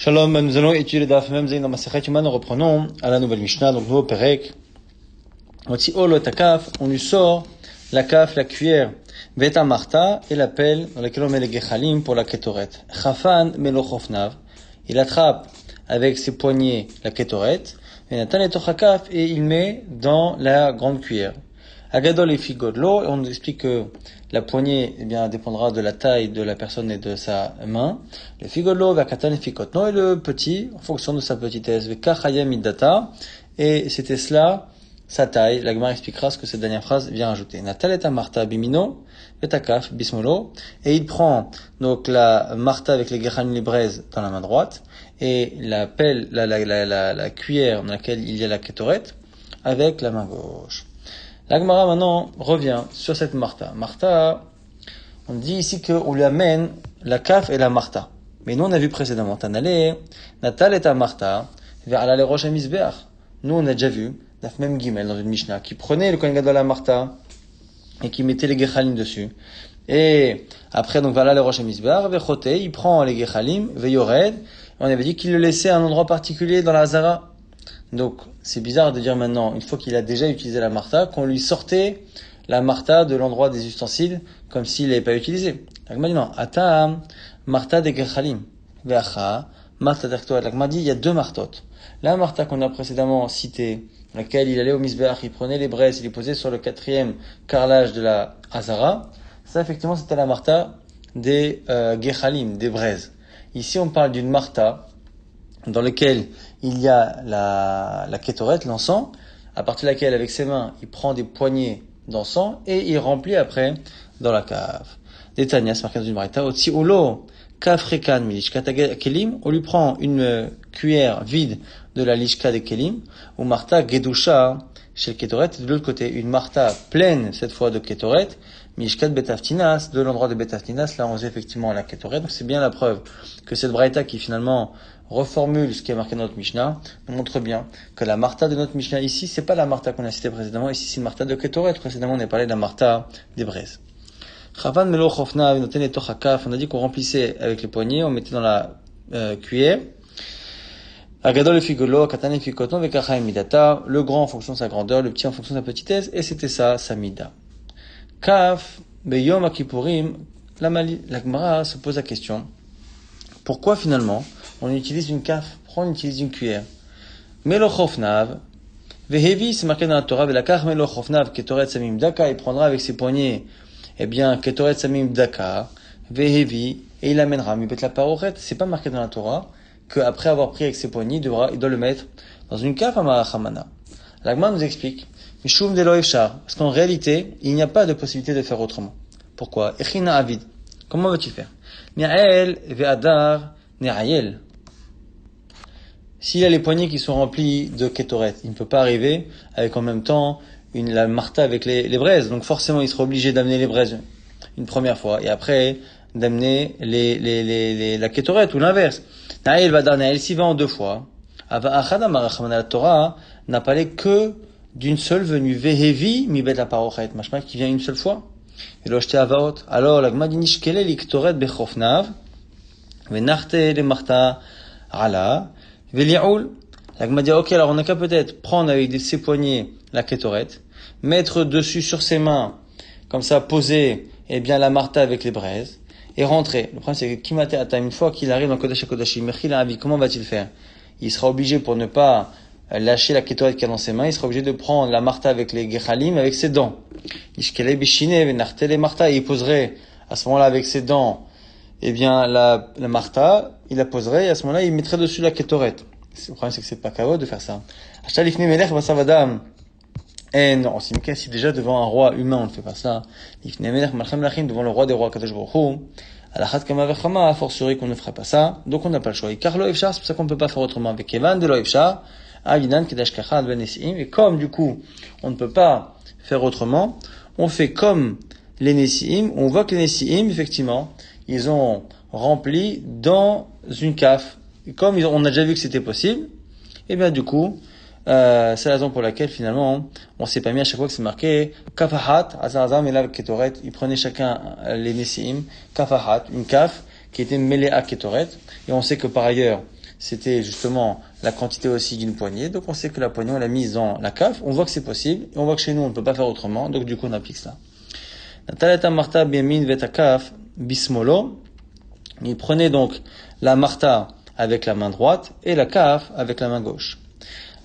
Shalom, nous allons étudier le Daf Mem Zayin dans Masechet Yoma. Nous reprenons à la nouvelle Mishnah, donc nouveau Perek. On lui sort la kaf, la cuillère, Veta Marta et la pelle dans laquelle on met les gechalim pour la ketoret. Chafan melochofnav. Il attrape avec ses poignets la ketoret. Et il met dans la grande cuillère. Agadol et figodlo, et on nous explique que la poignée, eh bien, dépendra de la taille de la personne et de sa main. Le figodlo, vakatan et fikotno, et le petit, en fonction de sa petitesse, vekachayem iddata, et c'était cela, sa taille. La Gemara expliquera ce que cette dernière phrase vient rajouter. Natal et marta bimino, vetakaf bismolo, et il prend, donc, la marta avec les gechalim, les braises dans la main droite, et la pelle, la cuillère dans laquelle il y a la ketoret, avec la main gauche. La Gemara maintenant revient sur cette Marta. Marta, on dit ici qu'on lui amène la kaf et la Marta. Mais nous on a vu précédemment, Tanale, Natal et ta Marta, vers Alale Rosh HaMizbeach. Nous on a déjà vu, Daf Mem Gimel dans une Mishnah, qui prenait le Kohen Gadol la Marta et qui mettait les gechalim dessus. Et après donc vers Alale Rosh HaMizbeach, Vechote, il prend les gechalim, Veyored, on avait dit qu'il le laissait à un endroit particulier dans la Hazara. Donc, c'est bizarre de dire maintenant, une fois qu'il a déjà utilisé la marta, qu'on lui sortait la marta de l'endroit des ustensiles, comme s'il l'avait pas utilisé. L'agma dit non, atam, marta de gechalim, veacha, marta d'ertoat. L'agma dit, il y a deux martotes. La marta qu'on a précédemment citée, dans laquelle il allait au misbeach, il prenait les braises, il les posait sur le quatrième carrelage de la hazara. Ça, effectivement, c'était la marta des gechalim, des braises. Ici, on parle d'une marta, dans lequel il y a la kétoret, l'encens, à partir de laquelle, avec ses mains, il prend des poignées d'encens et il remplit après dans la cave. Détania, c'est marqué dans une marita, otsi olo, kafrekan milishkat kelim, on lui prend une cuillère vide de la lishka des kelim, ou marta gedusha, chez le kétoret, de l'autre côté, une marta pleine, cette fois de kétoret, milishkat betaftinas, de l'endroit de betaftinas, là on faisait effectivement la kétoret, donc c'est bien la preuve que cette braïta qui finalement reformule ce qui est marqué dans notre Mishnah, nous montre bien que la Marta de notre Mishnah ici, c'est pas la Marta qu'on a citée précédemment, ici c'est une Marta de Ketoret, précédemment on a parlé de la Marta des braises. Chavan melo chofna, on a dit qu'on remplissait avec les poignets, on mettait dans la cuillère. Agadol et figolo, katan et fikoton, vekacha midata, le grand en fonction de sa grandeur, le petit en fonction de sa petitesse, et c'était ça, sa mida. Kaf, beyom akipurim, la Gemara se pose la question, pourquoi finalement on utilise une kaf, pourquoi on utilise une cuillère? Melochofnav, vehevi, c'est marqué dans la Torah, velakach melochofnav, ketoret samim daka, il prendra avec ses poignets, eh bien, ketoret samim daka, vehevi, et il amènera, mibet la parochet, c'est pas marqué dans la Torah, qu'après avoir pris avec ses poignets, il doit le mettre dans une kaf à marachamana. L'agma nous explique, mishum de loefshar, parce qu'en réalité, il n'y a pas de possibilité de faire autrement. Pourquoi? Echina avid. Comment vas-tu faire? Ni'ael ve'adar ne'ayel. S'il a les poignets qui sont remplis de kétoret, il ne peut pas arriver avec en même temps la marta avec les braises. Donc forcément, il sera obligé d'amener les braises une première fois et après d'amener la kétoret ou l'inverse. Naël va dar Naël s'y va en deux fois. Ava achada marachamana, la Torah n'a parlé que d'une seule venue. Vehevi mi bet la parochet, machma qui vient une seule fois. Et l'oshte avaot. Alors la Gemara dit nishkele li kétoret bechofnav venarte le marta ala. Veliaoul, la Gemara dit, ok, alors on n'a qu'à peut-être prendre avec ses poignets la kétoret, mettre dessus sur ses mains, comme ça, poser, eh bien, la marta avec les braises, et rentrer. Le problème, c'est que Kimate Ata, une fois qu'il arrive dans Kodesh HaKodashim, Mechila Avi, comment va-t-il faire? Il sera obligé, pour ne pas lâcher la kétoret qu'il a dans ses mains, il sera obligé de prendre la marta avec les gechalim, avec ses dents. Ishkele bishine, venartele marta, et il poserait, à ce moment-là, avec ses dents, eh bien, la marta, il la poserait, et à ce moment-là, il mettrait dessus la kétoret. Le problème, c'est que c'est pas kavod de faire ça. Eh non, si déjà devant un roi humain, on ne fait pas ça. Devant le roi des rois, Kadosh Baruch Hu, alachat kama vechama, a fortiori qu'on ne fera pas ça. Donc on n'a pas le choix. Et car lo efshar, c'est pour ça qu'on ne peut pas faire autrement. Avec Evan de lo efshar, avinan kedash kachad ben nesiim. Et comme, du coup, on ne peut pas faire autrement, on fait comme les nesiim. On voit que les nesiim, effectivement, ils ont rempli dans une caf. Et comme on a déjà vu que c'était possible, et bien du coup, c'est la raison pour laquelle finalement on s'est pas mis à chaque fois que c'est marqué kafahat, azazam et la ketoret. Ils prenaient chacun les nesiim, kafahat, une kaf qui était mêlée à ketoret. Et on sait que par ailleurs, c'était justement la quantité aussi d'une poignée. Donc on sait que la poignée, on l'a mise dans la cave. On voit que c'est possible. Et on voit que chez nous, on ne peut pas faire autrement. Donc du coup, on applique cela. Nataleta marta biyamin vetakaf bismolo. Il prenait donc la marta avec la main droite et la kaf avec la main gauche.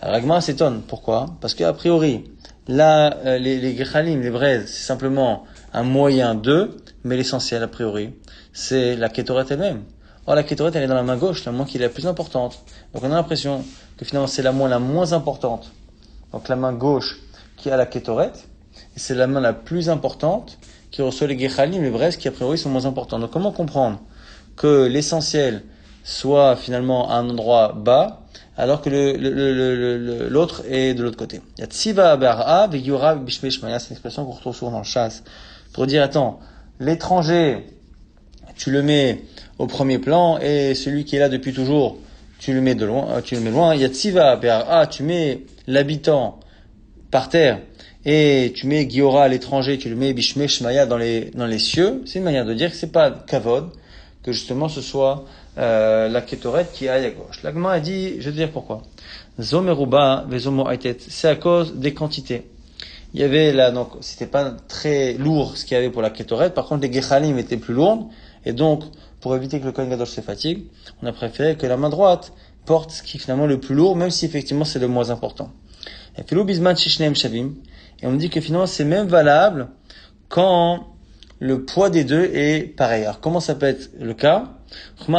Alors la Gemara s'étonne. Pourquoi? Parce qu'a priori, là, les gechalim, les braises, c'est simplement un moyen d'eux, mais l'essentiel, a priori, c'est la kétoret elle-même. Or, la kétoret, elle est dans la main gauche, la main qui est la plus importante. Donc, on a l'impression que finalement, c'est la main la moins importante. Donc, la main gauche qui a la kétoret, et c'est la main la plus importante qui reçoit les gechalim, les braises, qui a priori sont moins importantes. Donc, comment comprendre que l'essentiel soit finalement à un endroit bas, alors que l'autre est de l'autre côté. Il y a tsiva bar'a v'yura bishmeshmaya, c'est une expression qu'on retrouve souvent dans le chasse, pour dire, attends, l'étranger, tu le mets au premier plan, et celui qui est là depuis toujours, tu le mets loin. Il y a tsiva bar'a, tu mets l'habitant par terre, et tu mets Giora à l'étranger, tu le mets bishmeshmaya dans les cieux. C'est une manière de dire que c'est pas kavod, que justement ce soit la kétoret qui aille à gauche. La Gemara a dit, je vais te dire pourquoi. Zomeruba vezomo aitet, c'est à cause des quantités. Il y avait là, donc c'était pas très lourd ce qu'il y avait pour la kétoret, par contre les gechalim étaient plus lourdes, et donc pour éviter que le kohen gadol se fatigue, on a préféré que la main droite porte ce qui est finalement le plus lourd, même si effectivement c'est le moins important. Et filou bisman shishneim shavim, et on me dit que finalement c'est même valable quand le poids des deux est pareil. Alors comment ça peut être le cas? Comme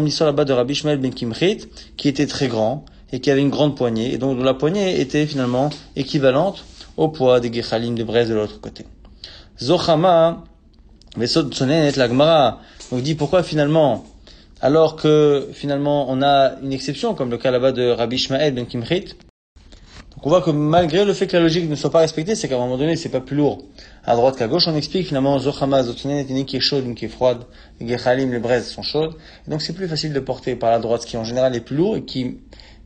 l'histoire là-bas de Rabbi Shmuel ben Kimchit, qui était très grand et qui avait une grande poignée, et donc dont la poignée était finalement équivalente au poids des gechalim de braise de l'autre côté. Zochama vesod tsonenet la Gemara nous dit pourquoi finalement, alors que finalement on a une exception comme le cas là-bas de Rabbi Shmuel ben Kimchit. Donc on voit que malgré le fait que la logique ne soit pas respectée, c'est qu'à un moment donné, c'est pas plus lourd à droite qu'à gauche. On explique finalement Zochama, Zotunen, une qui est chaude, une qui est froide. Les gechalim, les braises sont chaudes. Et donc c'est plus facile de porter par la droite, ce qui en général est plus lourd et qui,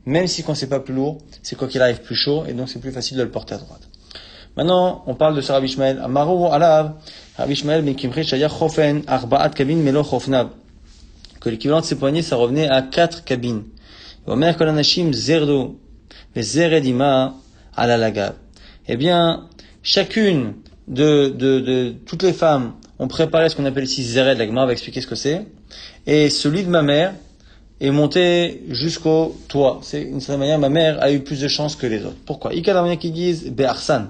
même si quand c'est pas plus lourd, c'est quoi qu'il arrive plus chaud et donc c'est plus facile de le porter à droite. Maintenant, on parle de ce Rabbi Shmuel. Amaru alav, Rabbi Shmuel ben Kimchit shaya chofen arba'at kabin melo chofnab. Que l'équivalent de ses poignets, ça revenait à 4 cabines. Omer kol anashim zerdo. Eh bien, chacune de toutes les femmes ont préparé ce qu'on appelle ici zered, la Gemara va expliquer ce que c'est, et celui de ma mère est monté jusqu'au toit. C'est une certaine manière, ma mère a eu plus de chance que les autres. Pourquoi? Il y en a qui disent be'arsan.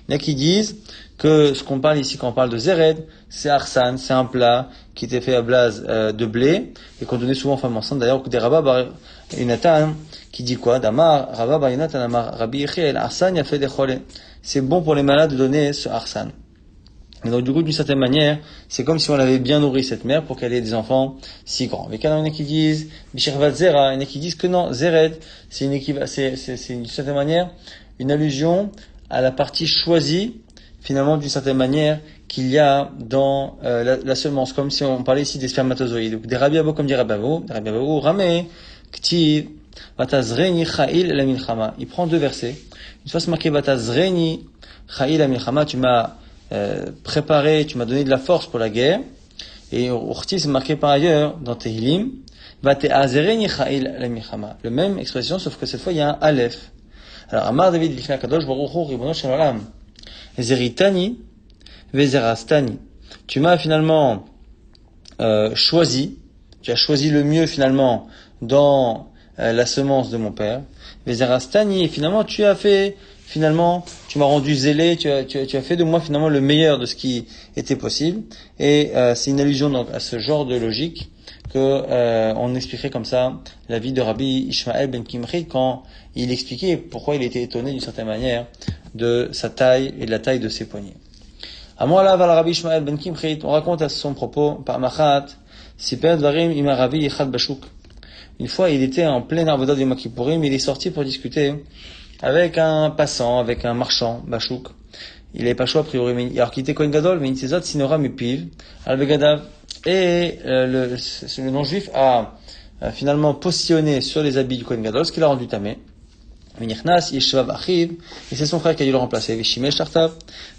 Il y en a qui disent que ce qu'on parle ici quand on parle de zered, c'est arsan, c'est un plat qui était fait à base de blé et qu'on donnait souvent aux femmes enceintes. D'ailleurs, des rabbins bar Yonatan qui dit quoi? Damar Rabba bar Yonatan Amar Rabbi Yechiel arsan yafeh dechole. C'est bon pour les malades de donner ce arsan. Et donc du coup, d'une certaine manière, c'est comme si on avait bien nourri cette mère pour qu'elle ait des enfants si grands. Mais quand il y en a qui disent Bishirvat Zera, il y en a qui disent que non, Zered, c'est d'une certaine manière une allusion à la partie choisie, finalement, d'une certaine manière, qu'il y a dans la semence, comme si on parlait ici des spermatozoïdes. Donc des rabiabo comme des rabiabo, Ramé, Ktiv, Vatazreni Cha'il la Milchama. Il prend 2 versets. Une fois c'est marqué Vatazreni Cha'il la Milchama, tu m'as préparé, tu m'as donné de la force pour la guerre. Et au Urti, c'est marqué par ailleurs dans Tehilim, Vate'azreni Cha'il la Milchama. Le même expression, sauf que cette fois il y a un Aleph. Alors, Amar David Lifna Kadosh Baruch Hu Ribono Shel Olam Zeritani Vezerastani. Tu m'as finalement choisi, tu as choisi le mieux finalement dans la semence de mon père. Vezerastani, et finalement tu as fait, finalement tu m'as rendu zélé, tu as fait de moi finalement le meilleur de ce qui était possible. Et c'est une allusion donc à ce genre de logique que on expliquerait comme ça la vie de Rabbi Ishmael ben Kimchit quand il expliquait pourquoi il était étonné d'une certaine manière de sa taille et de la taille de ses poignets. À moi là, Rabbi Ishmael ben Kimchit, on raconte à son propos par Machat, Siper Dvarim ima Rabbi Yichad Bashuk. Une fois, il était en plein Avodat de Yom Kippourim, il est sorti pour discuter avec un passant, avec un marchand Bashuk. Il n'avait pas le choix a priori, alors qu'il était Kohen Gadol, mais il s'est Sinora Mipiv, Al-Begadav. Et le non-juif a finalement positionné sur les habits du Kohen Gadol, ce qui l'a rendu tamé. V'nichnas yeshvav achiv, et c'est son frère qui a dû le remplacer. V'shimel shartav,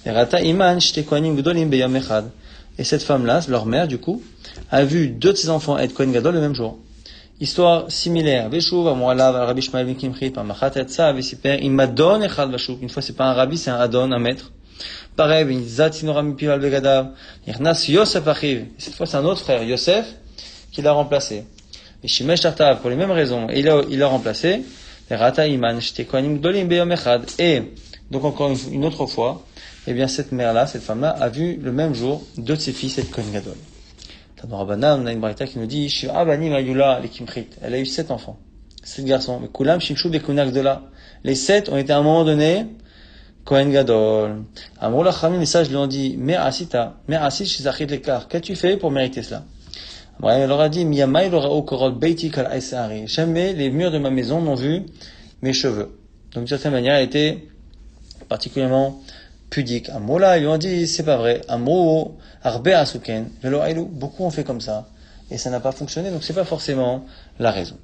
v'rata iman shte kohanim gdolim beyam echad. Et cette femme-là, leur mère, du coup, a vu deux de ses enfants être Kohen Gadol le même jour. Histoire similaire. Veshuv, Amoalav, Rabbi Shmuel ben Kimchit, Pamachat Etza, Vesiper, Imadon Echad Vashuv. Une fois, c'est pas un rabbi, c'est un Adon, un maître. Pareil, Vinizat Sinora Mipival Begadav, Yernas Yosef Achiv. Cette fois, c'est un autre frère, Yosef, qui l'a remplacé. Et Shimesh Tartav, pour les mêmes raisons, il l'a remplacé. Rata Iman, Shte Kohanim Gdolim Beyom Echad. Et, donc encore une autre fois, eh bien, cette mère-là, cette femme-là, a vu le même jour deux de ses fils être Kohen Gadol. Dans Rabbanan, on a une braïta qui nous dit, Shiv'a banim ayula les kimchit. Elle a eu 7 enfants. 7 garçons. Mais kulam shimshu bekunak de là. Les 7 ont été à un moment donné, Kohen Gadol. Amrou la chamim, les sages lui ont dit, mais asit shizachit lekar. Qu'as-tu fait pour mériter cela? Abraham leur a dit, miyamai lora'o korot beiti kal aïsari. Jamais les murs de ma maison n'ont vu mes cheveux. Donc, d'une certaine manière, elle était particulièrement pudique. Amrou là, ils lui ont dit, c'est pas vrai. Amrou, arbe asuken, velo aïlou. Beaucoup ont fait comme ça. Et ça n'a pas fonctionné, donc c'est pas forcément la raison.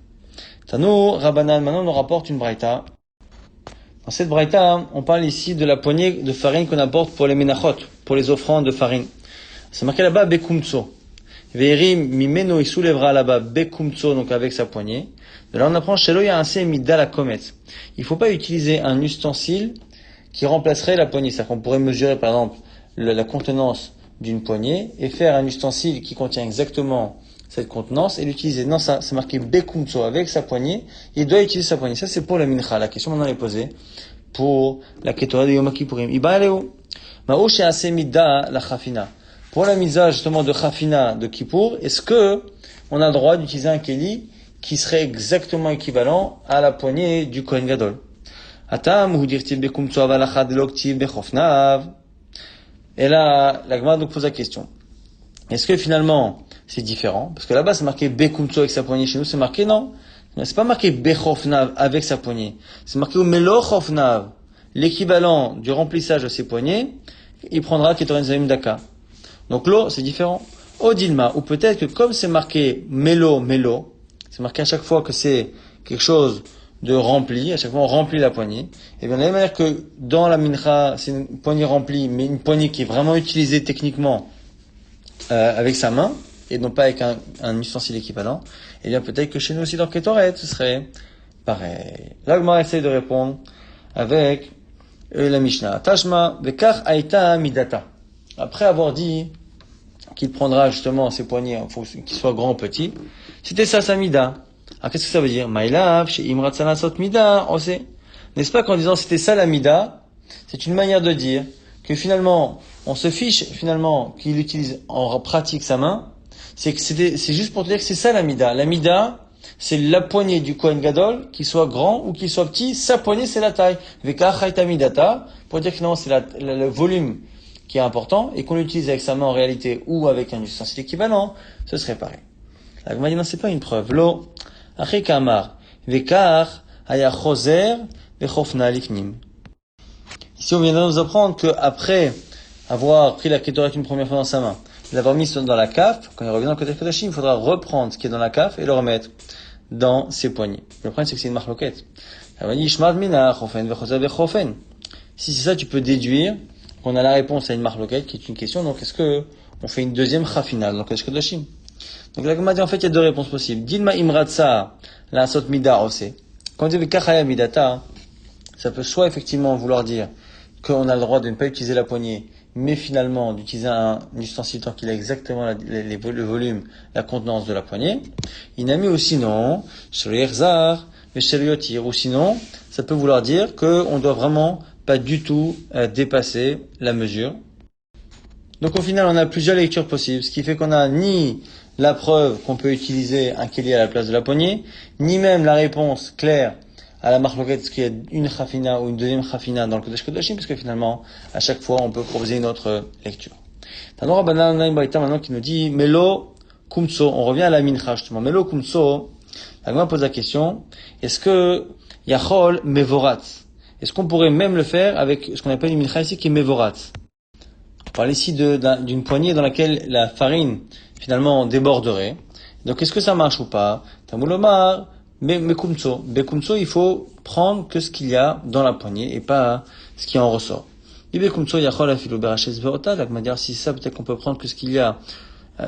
Tanou, Rabbanan, maintenant, on nous rapporte une braïta. Dans cette braïta, on parle ici de la poignée de farine qu'on apporte pour les menachot, pour les offrandes de farine. C'est marqué là-bas, bekumtso. Ve'erim mimeno, il soulèvera là-bas, bekumtso, donc avec sa poignée. De là, on apprend, shelo ya'aseh midda la komet. Il faut pas utiliser un ustensile qui remplacerait la poignée. C'est-à-dire qu'on pourrait mesurer, par exemple, la contenance d'une poignée et faire un ustensile qui contient exactement cette contenance et l'utiliser. Non, ça, c'est marqué bekumtso, avec sa poignée. Il doit utiliser sa poignée. Ça, c'est pour la mincha. La question maintenant est posée pour la ketoret de Yom Kippourim. Iba eleu. Ma'o she'aseh midda la chafina. Pour la misa, justement, de chafina de Kippour, est-ce que on a le droit d'utiliser un keli qui serait exactement équivalent à la poignée du Kohen Gadol? Atam, ou dirtiv bekumtso avalachad loktiv bechofnav. Et là, la Gemara nous pose la question. Est-ce que finalement, c'est différent? Parce que là-bas, c'est marqué bekumtso avec sa poignée. Chez nous, c'est marqué non. C'est pas marqué bechofnav avec sa poignée. C'est marqué melochofnav. L'équivalent du remplissage de ses poignets, il prendra ketoren zaim daka. Donc l'eau, c'est différent. Odilma, ou peut-être que comme c'est marqué mélo, c'est marqué à chaque fois que c'est quelque chose de rempli, à chaque fois on remplit la poignée, et bien de la même manière que dans la mincha, c'est une poignée remplie, mais une poignée qui est vraiment utilisée techniquement avec sa main, et non pas avec un ustensile équivalent, et bien peut-être que chez nous aussi dans Ketoret, ce serait pareil. Là, Gemara essaie de répondre avec la Mishnah. Tashma, vekach aita midata. Après avoir dit qu'il prendra justement ses poignets en fonction qu'ils soient grands ou petits, c'était ça sa mida. Alors qu'est-ce que ça veut dire? Maïlav, chez Imrat Salasot mida, on sait. N'est-ce pas qu'en disant c'était ça la mida, c'est une manière de dire que finalement, on se fiche finalement qu'il utilise en pratique sa main, c'est juste pour te dire que c'est ça la mida. La mida, c'est la poignée du Kohen Gadol, qu'il soit grand ou qu'il soit petit, sa poignée c'est la taille. Vekach haïta midata, pour dire que finalement c'est le volume qui est important, et qu'on l'utilise avec sa main en réalité, ou avec un ustensile équivalent, ce serait pareil. La Gemara dit non, c'est pas une preuve. Lo, achi kamar, vekar, haya choser, vechofna lifnim. Ici, on vient de nous apprendre que après avoir pris la kétorette une première fois dans sa main, l'avoir mis dans la caf, quand il revient dans le côté kodashim, il faudra reprendre ce qui est dans la caf et le remettre dans ses poignets. Le problème, c'est que c'est une marloquette. La Gemara dit, shmad mina, chofen, vechoser, vechofen. Si c'est ça, tu peux déduire on a la réponse à une marloquette qui est une question, donc est-ce que on fait une deuxième chafina dans le Kodesh Kodashim? Donc la Gemara dit en fait il y a deux réponses possibles. Dilma imratsa la sot mida ose. Quand on dit kachaya midata, ça peut soit effectivement vouloir dire qu'on a le droit de ne pas utiliser la poignée, mais finalement d'utiliser un ustensile tant qu'il a exactement le volume, la contenance de la poignée. Inami ou sinon, shelirzar, mesheliotir, ou sinon, ça peut vouloir dire qu'on doit vraiment pas du tout dépasser la mesure. Donc au final, on a plusieurs lectures possibles, ce qui fait qu'on a ni la preuve qu'on peut utiliser un keli à la place de la poignée, ni même la réponse claire à la marloquette, ce qui est une chafina ou une deuxième chafina dans le Kodesh Kodashim, parce que finalement, à chaque fois, on peut proposer une autre lecture. On a une braïta maintenant qui nous dit Melo kumtso. On revient à la mincha justement. Melo kumtso. La Gemara pose la question est-ce que yachol mevorat? Est-ce qu'on pourrait même le faire avec ce qu'on appelle une mincha ici qui est mevorat? On parle ici d'une poignée dans laquelle la farine finalement déborderait. Donc est-ce que ça marche ou pas? Tamulomar, bekumtso. Bekumtso, il faut prendre que ce qu'il y a dans la poignée et pas ce qui en ressort. Donc, dire si ça, peut-être qu'on peut prendre que ce qu'il y a,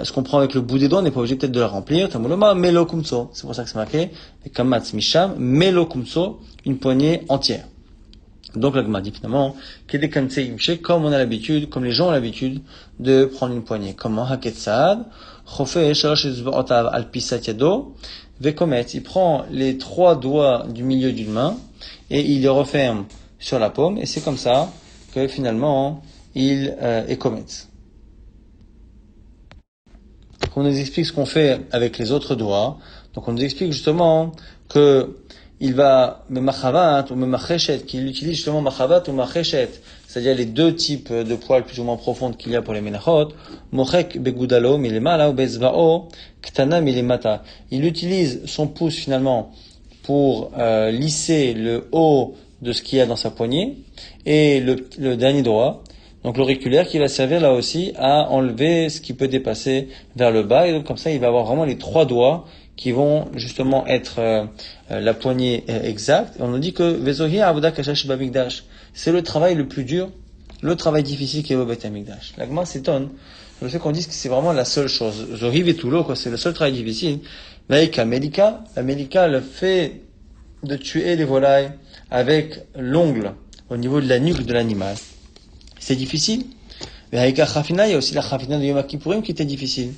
ce qu'on prend avec le bout des doigts, on n'est pas obligé peut-être de la remplir. Tamuloma, melo kumso. C'est pour ça que c'est marqué. Kamatz misham, melo kumso, une poignée entière. Donc, l'agma dit finalement, comme on a l'habitude, comme les gens ont l'habitude de prendre une poignée. Comment? Haketsad, chofé, shalosh ezbaotav al pisat yado, vekomet. Il prend les 3 doigts du milieu d'une main, et il les referme sur la paume, et c'est comme ça que finalement, il écomet. On nous explique ce qu'on fait avec les autres doigts. Donc on nous explique justement que il va machavat ou macheshet, qu'il utilise justement machavat ou macheshet, c'est-à-dire les 2 types de poils plus ou moins profondes qu'il y a pour les menachot. Mochek begudalo milemala ou bezvao ktana milemata. Il utilise son pouce finalement pour lisser le haut de ce qu'il y a dans sa poignée et le dernier doigt. Donc l'auriculaire qui va servir là aussi à enlever ce qui peut dépasser vers le bas, et donc comme ça il va avoir vraiment les 3 doigts qui vont justement être la poignée exacte. Et on nous dit que Vezohi Avoda Kashash Bamikdash, c'est le travail le plus dur, le travail difficile qui est au Beth Amikdash. L'agma s'étonne le fait qu'on dise que c'est vraiment la seule chose. Zohi Vetulo, quoi, c'est le seul travail difficile. Mais la Melika, le fait de tuer les volailles avec l'ongle au niveau de la nuque de l'animal, c'est difficile. Mais avec la chafina, il y a aussi la chafina de Yom Kippourim qui était difficile.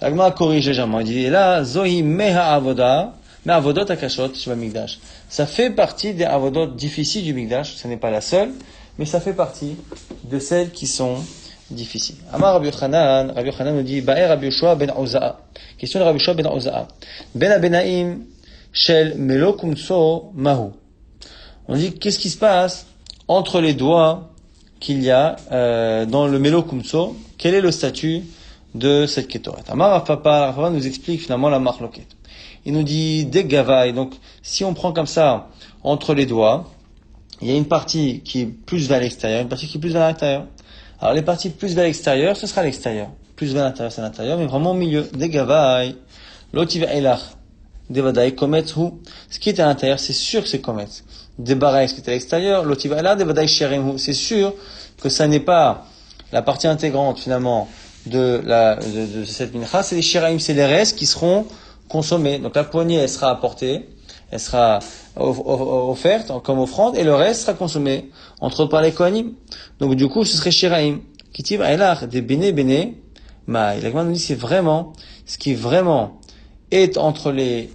L'agma a corrigé légèrement. Il dit, et là, Zohi meha avoda, mais avodot akashot sheba mikdash. Ça fait partie des avodot difficiles du mikdash. Ce n'est pas la seule, mais ça fait partie de celles qui sont difficiles. Amar Rabbi Yochanan nous dit, Ba'er Rabbi Yoshua ben Uza'a. Question de Rabbi Yoshua ben Uza'a. Ben abenaim shel melo kumso mahu. On dit, qu'est-ce qui se passe entre les doigts qu'il y a dans le melo kumso? Quel est le statut de cette ketoret? Amar Rav Papa nous explique finalement la marloquette. Il nous dit des gavailles. Donc, si on prend comme ça entre les doigts, il y a une partie qui est plus vers l'extérieur, une partie qui est plus vers l'intérieur. Alors, les parties plus vers l'extérieur, ce sera l'extérieur. Plus vers l'intérieur, c'est l'intérieur, mais vraiment au milieu. Des gavailles. L'otiv elach. Des vadaï kometz hu. Ce qui est à l'intérieur, c'est sûr que c'est kometz. Des baraïs qui est à l'extérieur. L'otiv elach, des vadaï sherim hu. C'est sûr que ça n'est pas la partie intégrante, finalement, de cette mincha, c'est les shiraim, c'est les restes qui seront consommés. Donc la poignée, elle sera apportée, elle sera offerte comme offrande, et le reste sera consommé, entre autres par les kohanim. Donc du coup, ce serait shiraim. Kitiv aïlach, des bene, maï. La Gemara nous dit, c'est vraiment, ce qui vraiment est entre les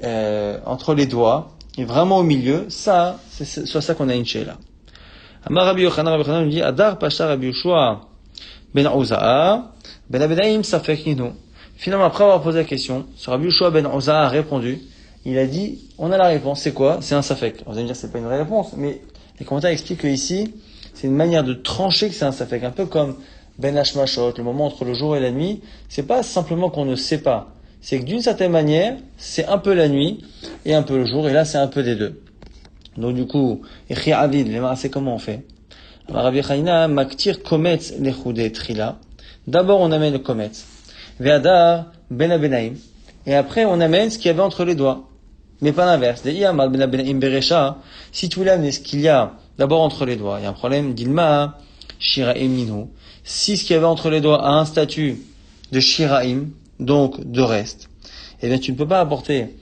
doigts, et vraiment au milieu, ça, c'est soit ça qu'on a une sheila. Amar Rabbi Yochanan nous dit, Adar Pasha Rabbi Yoshua ben Uza'a, ben Abenaim Safek Ninu. Finalement, après avoir posé la question, ce Rabbi Yoshua ben Uza'a a répondu, il a dit, on a la réponse, c'est quoi? C'est un Safek. Vous allez me dire, c'est pas une vraie réponse, mais les commentaires expliquent que ici, c'est une manière de trancher que c'est un Safek. Un peu comme Ben Hashmashot, le moment entre le jour et la nuit, c'est pas simplement qu'on ne sait pas. C'est que d'une certaine manière, c'est un peu la nuit et un peu le jour, et là, c'est un peu des deux. Donc du coup, Echi Avid, c'est comment on fait? Rabbi Chaina, maktir kometz lechudé trila. D'abord, on amène le kometz. Ve'adar ben abenaim. Et après, on amène ce qu'il y avait entre les doigts. Mais pas l'inverse. De'iyamad ben abenaim berecha. Si tu voulais amener ce qu'il y a d'abord entre les doigts, il y a un problème d'ilma, shiraim minhu. Si ce qu'il y avait entre les doigts a un statut de shiraim, donc de reste, eh bien, tu ne peux pas apporter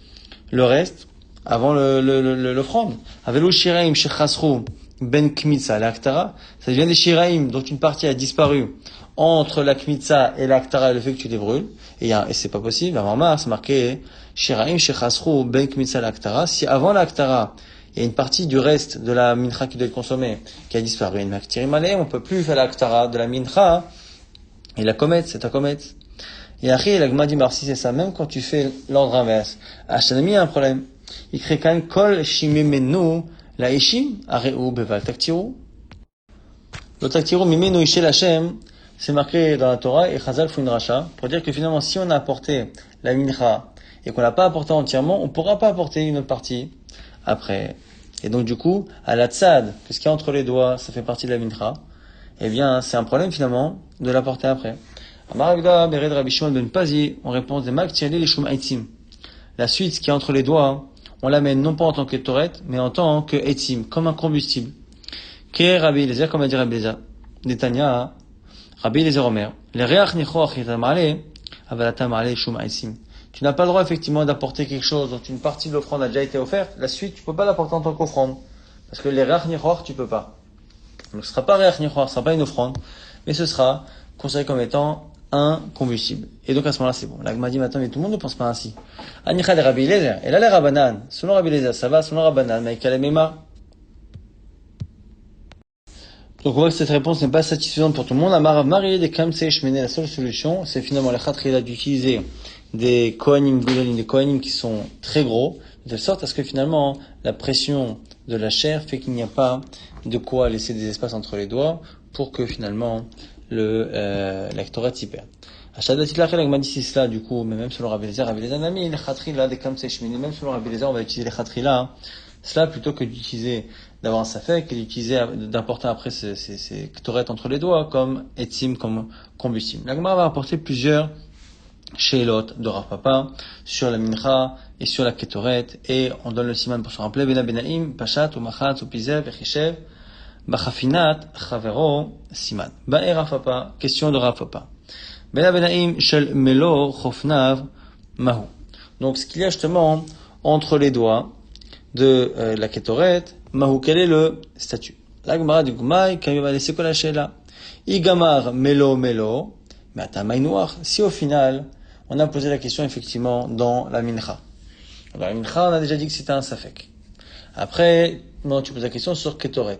le reste avant l'offrande. Avelu shiraim shechasru ben kmitza l'aktara, ça devient des shiraim dont une partie a disparu entre la kmitza et l'aktara et le fait que tu les brûles, et c'est pas possible. Avant mars, c'est marqué shiraim shechasru ben kmitza l'aktara. Si avant l'aktara il y a une partie du reste de la mincha qui doit être consommée qui a disparu, une maktirim alem, on peut plus faire l'aktara de la mincha et la komet, c'est ta komet. Et après, la Gemara dit, si c'est ça, même quand tu fais l'ordre inverse, Hachanami a un problème. Il crée quand même kol shimimenu la ishim areu beval taktiru. Le taktiru mimenu ishel Hashem, c'est marqué dans la Torah, et Chazal font une racha, pour dire que finalement, si on a apporté la mincha, et qu'on l'a pas apporté entièrement, on pourra pas apporter une autre partie après. Et donc, du coup, à la tzad, que ce qu'il y a entre les doigts, ça fait partie de la mincha, eh bien, c'est un problème finalement, de l'apporter après. Amaragda, Bered Rabbi Shimon ben Pazi, on répond des Mag Tirli les Shum Aitzim. La suite, ce qui est entre les doigts, on l'amène non pas en tant que Toret, mais en tant que Aitzim, comme un combustible. Ke Rabbi Eliezer, comme a dit Rabbi Eliezer. Netanya, Rabbi Eliezer Omer, les reach nichoach yitamale, avalatamale shum aisim. Tu n'as pas le droit, effectivement, d'apporter quelque chose dont une partie de l'offrande a déjà été offerte. La suite, tu peux pas l'apporter en tant qu'offrande. Parce que les reach nichoach, tu peux pas. Donc, ce sera pas reach nichoach, ce sera pas une offrande, mais ce sera considéré comme étant un combustible. Et donc, à ce moment-là, c'est bon. L'agma dit, maintenant, mais tout le monde ne pense pas ainsi. Anicha de Rabbi Eliezer. Et là, les Rabbanan. Selon Rabbi Eliezer, ça va, selon Rabbanan, mais Kalemema. Donc on voit que cette réponse n'est pas satisfaisante pour tout le monde. Amar Marie des Kamsei Shmene, la seule solution, c'est finalement la Khatrila d'utiliser des Kohanim Goudalim, des Kohanim qui sont très gros, de telle sorte à ce que finalement la pression de la chair fait qu'il n'y a pas de quoi laisser des espaces entre les doigts pour que finalement la Ketoret s'y perde. C'est cela, du coup, mais même selon Rabbi Eliezer, Nami, les Khatrila des Kamsei Shmene, même selon Rabbi Eliezer, on va utiliser les Khatrila, cela plutôt que d'utiliser d'avoir un safek et d'utiliser, d'importer après ces ktorettes entre les doigts comme etzim, comme combustible. La Gemara va apporter plusieurs sheilot de Rav Papa sur la mincha et sur la ketoret et on donne le siman pour se rappeler bena benaim, pachat, ou machat, ou pizev, echichev, bachafinat, chavero, siman. Ba'e Rav Papa, question de Rav Papa. Bena benaim shel melo chofnav mahu. Donc ce qu'il y a justement entre les doigts de la ketoret, Mahou, quel est le statut? La Gemara du Gmaï, quand il va laisser quoi la sheila? Igamar melo, mais atamaï noir. Si au final, on a posé la question effectivement dans la mincha. Dans la mincha, on a déjà dit que c'était un safek. Après, non, tu poses la question sur ketoret.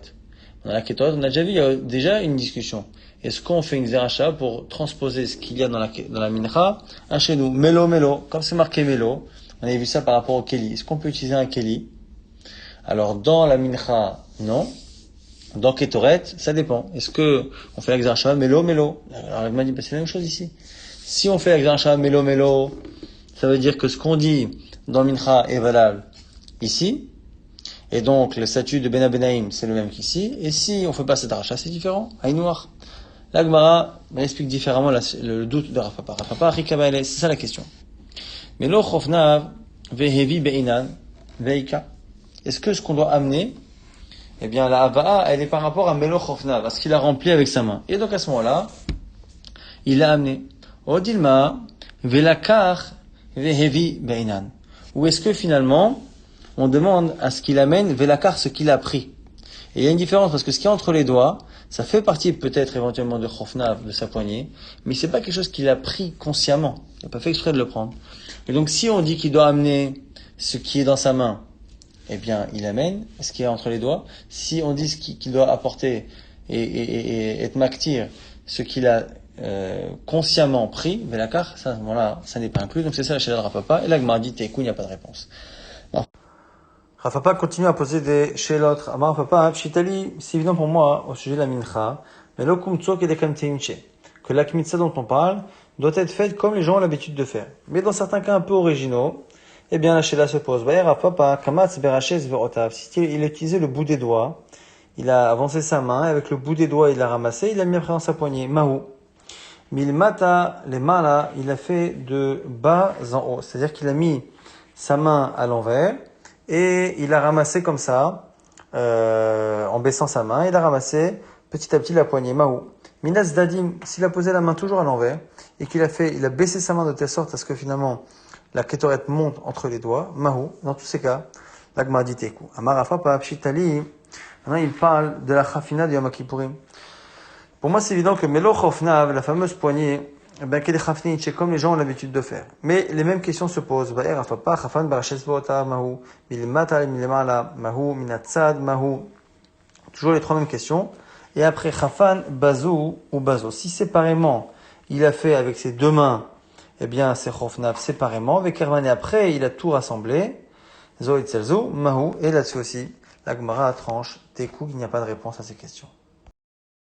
Dans la ketoret, on a déjà vu, il y a déjà une discussion. Est-ce qu'on fait une zeracha pour transposer ce qu'il y a dans la mincha à chez nous? Melo, comme c'est marqué melo, on avait vu ça par rapport au keli. Est-ce qu'on peut utiliser un keli? Alors, dans la mincha, non. Dans Ketoret, ça dépend. Est-ce que on fait l'exarcha melo? Alors, elle m'a dit, c'est la même chose ici. Si on fait l'exarcha melo, ça veut dire que ce qu'on dit dans mincha est valable ici. Et donc, le statut de Bena Benaim, c'est le même qu'ici. Et si on fait pas cet archa, c'est différent. Aïnoir. La Gemara, elle explique différemment le doute de Rafapa. Rafapa, Rikabale, c'est ça la question. Melo chofnav, vehevi beinan, veika. Est-ce que ce qu'on doit amener, eh bien, la hava'a, elle est par rapport à Melo Chofnav, à ce qu'il a rempli avec sa main. Et donc, à ce moment-là, il l'a amené. Odilma, velakar, vehevi beinan. Ou est-ce que finalement, on demande à ce qu'il amène velakar, ce qu'il a pris. Et il y a une différence, parce que ce qui est entre les doigts, ça fait partie peut-être éventuellement de Chofnav, de sa poignée, mais c'est pas quelque chose qu'il a pris consciemment. Il n'a pas fait exprès de le prendre. Et donc, si on dit qu'il doit amener ce qui est dans sa main, eh bien, il amène ce qui est entre les doigts. Si on dit qu'il doit apporter et être maktir, ce qu'il a consciemment pris, velakar, ça, voilà, ça n'est pas inclus. Donc c'est ça la sheila de Rafapa. Et là, Gemara dit, il n'y a pas de réponse. Rafapa continue à poser des sheilot. Amar Rafapa, pshitali, c'est évident pour moi au sujet de la mincha, mais l'okum tzok et des kamteinche, que la kmitza dont on parle doit être faite comme les gens ont l'habitude de faire. Mais dans certains cas un peu originaux, eh bien, la sheila se pose. Si il a utilisé le bout des doigts, il a avancé sa main, avec le bout des doigts, il l'a ramassé, il l'a mis après dans sa poignée. Mahou. Milmata, les mala, il a fait de bas en haut. C'est-à-dire qu'il a mis sa main à l'envers, et il a ramassé comme ça, en baissant sa main, il a ramassé petit à petit la poignée. Mahou. Minas dadim, s'il a posé la main toujours à l'envers, et il a baissé sa main de telle sorte à ce que finalement, la ketoret monte entre les doigts, mahou, dans tous ces cas, la Gemara dit teku. Amarafa pa pshitali, maintenant il parle de la chafina de Yom Kippourim. Pour moi, c'est évident que Melo Chofnav, la fameuse poignée, ben, qu'elle est chafnit, c'est comme les gens ont l'habitude de faire. Mais les mêmes questions se posent. Ba'er afapa, chafan barachez boota, mahou, milmata, milmala, mahou, minatzad, mahou. Toujours les trois mêmes questions. Et après, chafan, bazou ou bazo. Si séparément, il a fait avec ses deux mains, eh bien, c'est Chofnav séparément. Avec Herman, et après, il a tout rassemblé. Zo et Mahou. Et là-dessus aussi, la Gemara tranche, Tekou, il n'y a pas de réponse à ces questions.